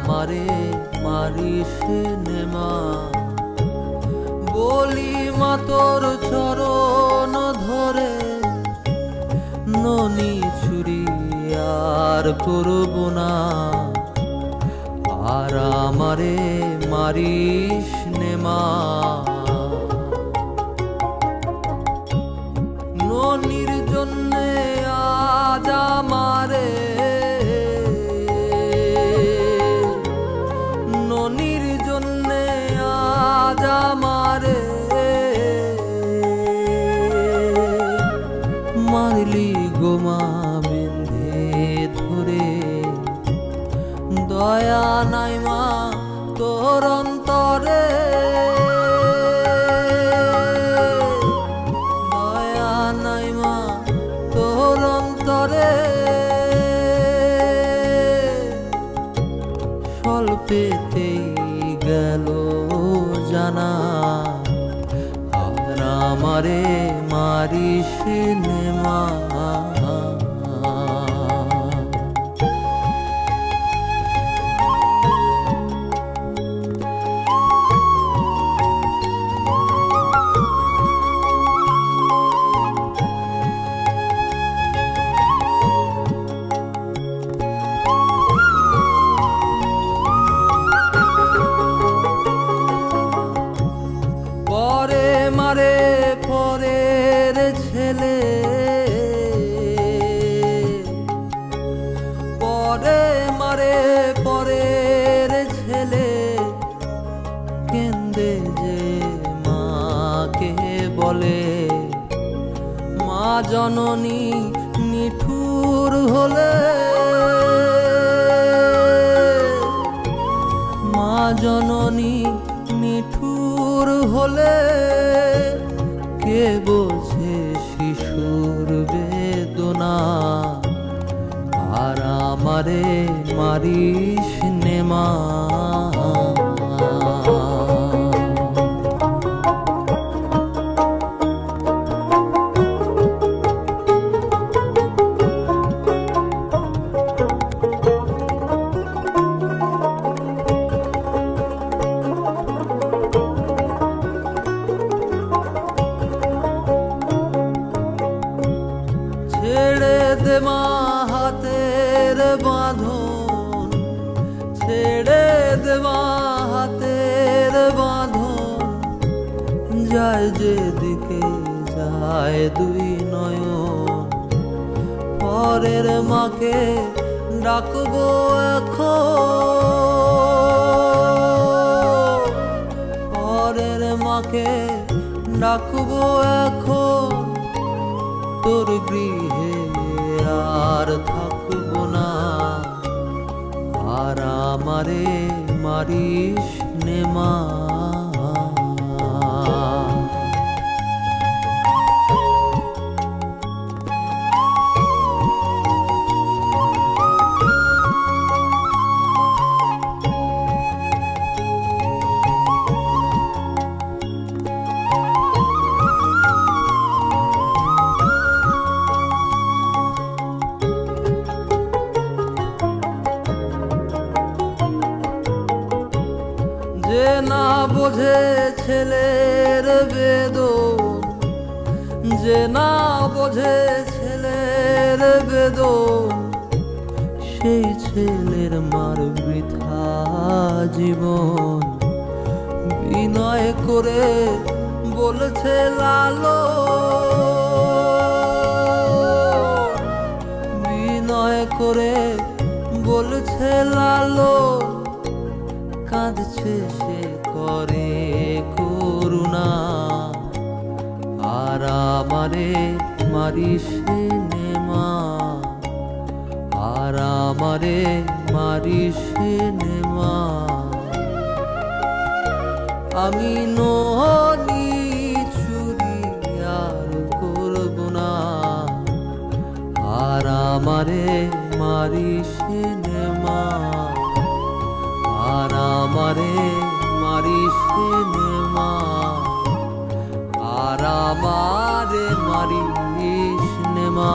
আমারে মারিস নেমা। বলি মা তোর চরণ ধরে ননি চুরি আর করব না, আর আমারে মারিস নেমা। ননির জন্যে আজ আমারে, ননির জন্যে আজ আমারে মারলি গোমা বেঁধে ধরে। দয়া নাই মা তোর অন্তরে, দয়া নাই মা তোর অন্তরে। স্বল্পেতেই গেল জানা, আর আমারে মারিস নেমা। পরে মারে পরের ছেলে, পরে মারে পরের ছেলে। কেন্দে যে মাকে বলে, মা জননী নিঠুর হলে, মা জননী নিঠুর হলে। কে বোঝে শিশুর বেদনা, আর আমারে মারিস নেমা। ছেড়ে দে মা হাতের বাঁধন, ছেড়ে দে মা হাতের বাঁধন। যায় যেদিকে যায় দুই নয়ন, পরের মাকে ডাকবো এখন, পরের মাকে ডাকবো এখন। তোর গৃহে আর থাকবো না, আর আমারে মারিস নেমা। যে না বোঝে ছেলের বেদন, যে না বোঝে ছেলের বেদন। সেই ছেলের মার বৃথা জীবন। বিনয় করে বলছে লালো, বিনয় করে বলছে লালো। কাঁদছে সে করে করুণা, আর আমারে মারিস নেমা, আর আমারে মারিস নেমা। আমি ননি চুরি আর করব না, আর আমারে মারিস নেমা, আর আমারে মারিস নেমা, আর আমারে মারিস নেমা।